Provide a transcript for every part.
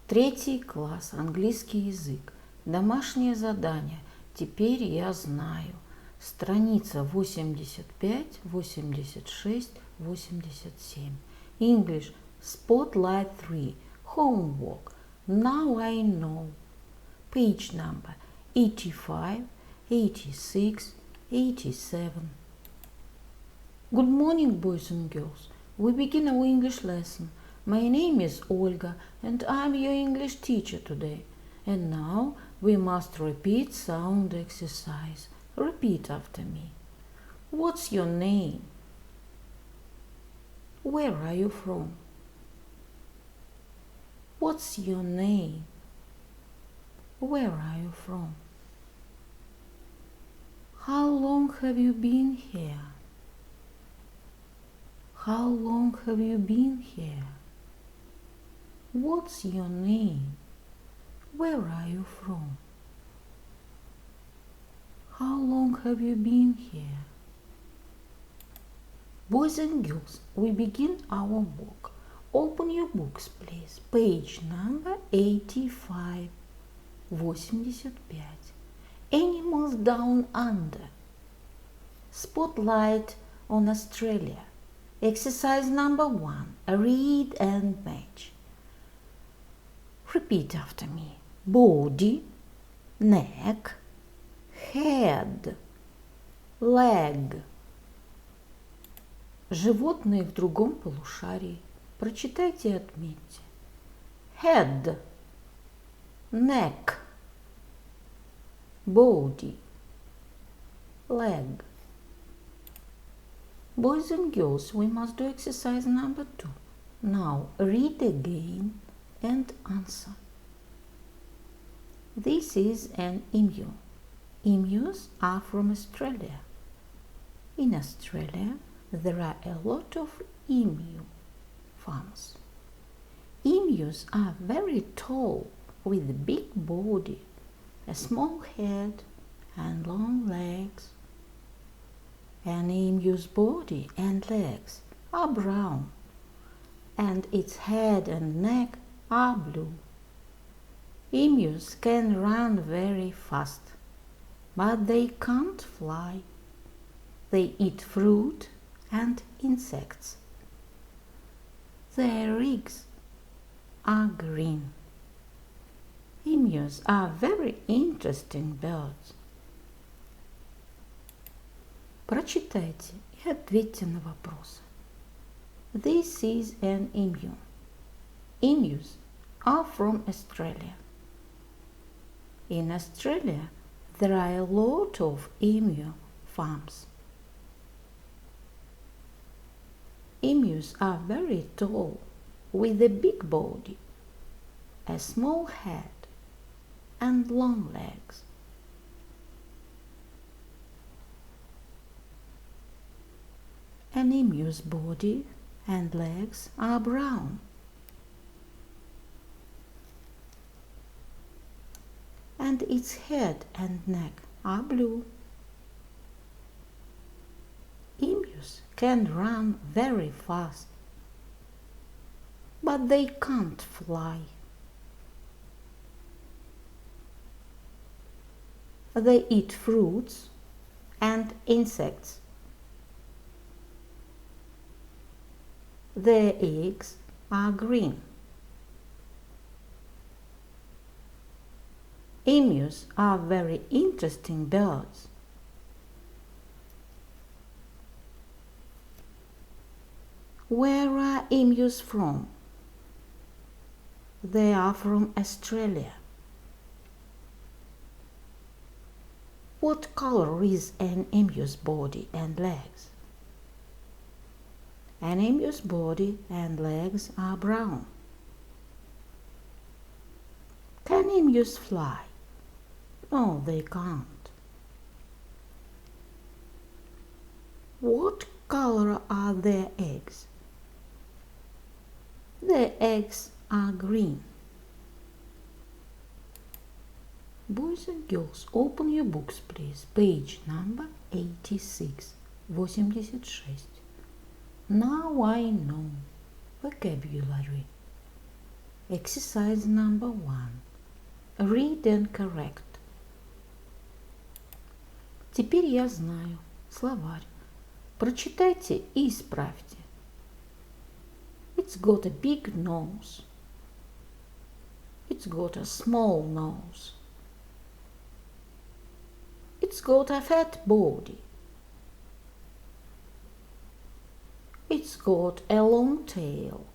3 класс, английский язык. Домашнее задание. Теперь я знаю. Страница 85, 86, 87. English. Spotlight 3. Homework. Now I know. Page number 85, 86, 87. Good morning, boys and girls. We begin our English lesson. My name is Olga and I'm your English teacher today. And now we must repeat sound exercise. Repeat after me. What's your name? Where are you from? What's your name? Where are you from? How long have you been here? How long have you been here? What's your name? Where are you from? How long have you been here? Boys and girls, we begin our work. Open your books, please. Page number 85. 85. Animals down under. Spotlight on Australia. Exercise number 1. Read and match. Repeat after me. Body, neck, head, leg. Животные в другом полушарии. Прочитайте и отметьте. Head, neck, body, leg. Boys and girls, we must do exercise number 2. Now read again and answer. This is an emu. Emus are from Australia. In Australia, there are a lot of emu farms. Emus are very tall with a big body, a small head and long legs. An emu's body and legs are brown and its head and neck are blue. Emus can run very fast, but they can't fly. They eat fruit and insects. Their eggs are green. Emus are very interesting birds. Прочитайте и ответьте на вопросы. This is an emu. Emus are from Australia. In Australia, there are a lot of emu farms. Emus are very tall, with a big body, a small head, and long legs. An emu's body and legs are brown. And its head and neck are blue. Emus can run very fast, but they can't fly. They eat fruits and insects. Their eggs are green. Emus are very interesting birds. Where are emus from? They are from Australia. What color is an emu's body and legs? An emu's body and legs are brown. Can emus fly? No, they can't. What color are their eggs? Their eggs are green. Boys and girls, open your books, please. Page number 86. 86. Now I know. Vocabulary. Exercise number 1. Read and correct. Теперь я знаю. Словарь. Прочитайте и исправьте. It's got a big nose. It's got a small nose. It's got a fat body. It's got a long tail.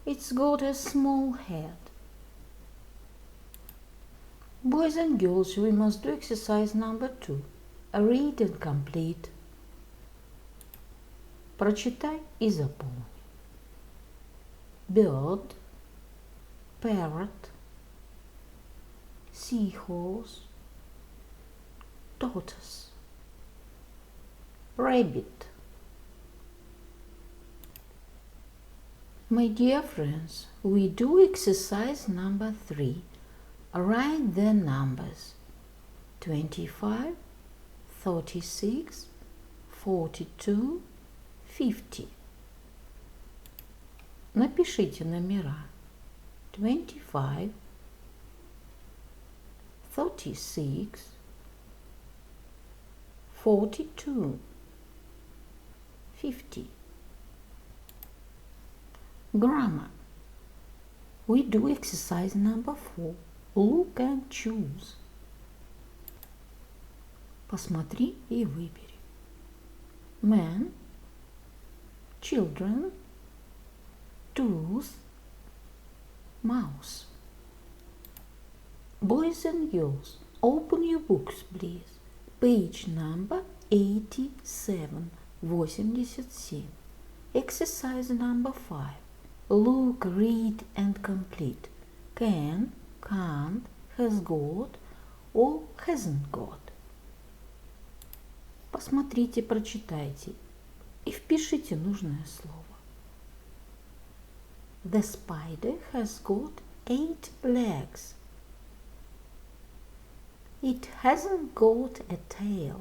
It's got a small head. Boys and girls, we must do exercise number 2. Read and complete. Прочитай и запомни. Bird, parrot, seahorse, tortoise, rabbit. My dear friends, we do exercise number 3. Write the numbers 25, 36, 42, 50. Напишите номера 25, 36, 42, 50. Grammar. We do exercise number 4. Look and choose. Посмотри и выбери. Man, children, tooth, mouse. Boys and girls, open your books, please. Page number 87, 87. Exercise number 5. Look, read and complete. Can, can't, has got or hasn't got. Посмотрите, прочитайте и впишите нужное слово. The spider has got 8 legs. It hasn't got a tail.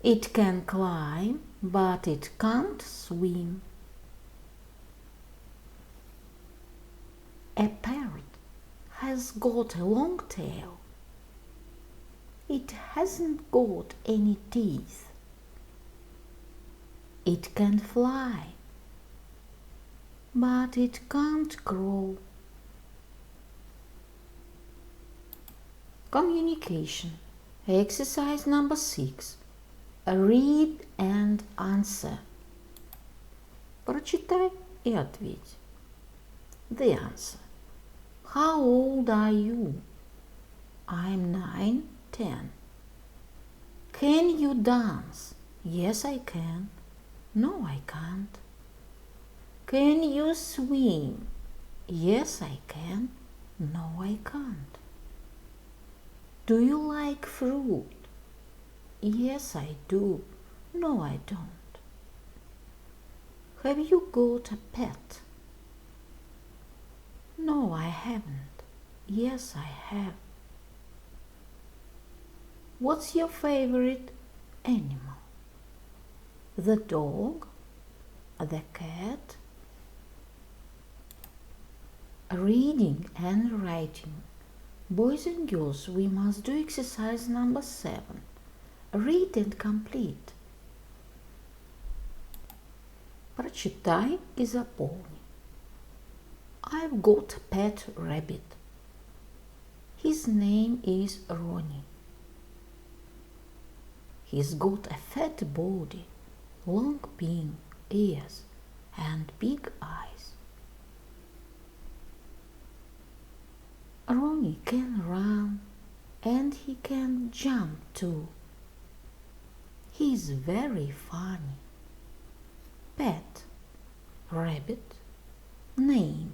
It can climb, but it can't swim. A parrot has got a long tail. It hasn't got any teeth. It can fly, but it can't crawl. Communication. Exercise number 6. Read and answer. Прочитай и ответь. The answer. How old are you? I'm 9, 10. Can you dance? Yes, I can. No, I can't. Can you swim? Yes, I can. No, I can't. Do you like fruit? Yes, I do. No, I don't. Have you got a pet? No, I haven't. Yes, I have. What's your favorite animal? The dog? The cat? Reading and writing. Boys and girls, we must do exercise number 7. Read and complete. Прочитай и запомни. I've got a pet rabbit. His name is Ronnie. He's got a fat body, long pink ears, and big eyes. Ronnie can run and he can jump too. He's very funny. Pet, rabbit, name,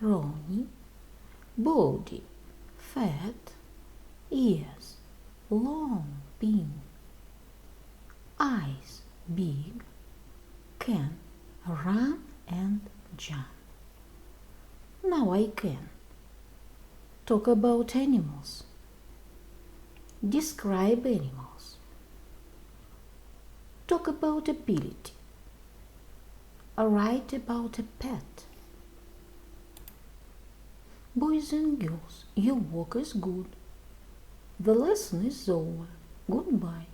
Ronnie, body, fat, ears, long, pink, eyes, big, can run and jump. Now I can talk about animals. Describe animals. Talk about ability. write about a pet. Boys and girls, your work is good. The lesson is over. Goodbye.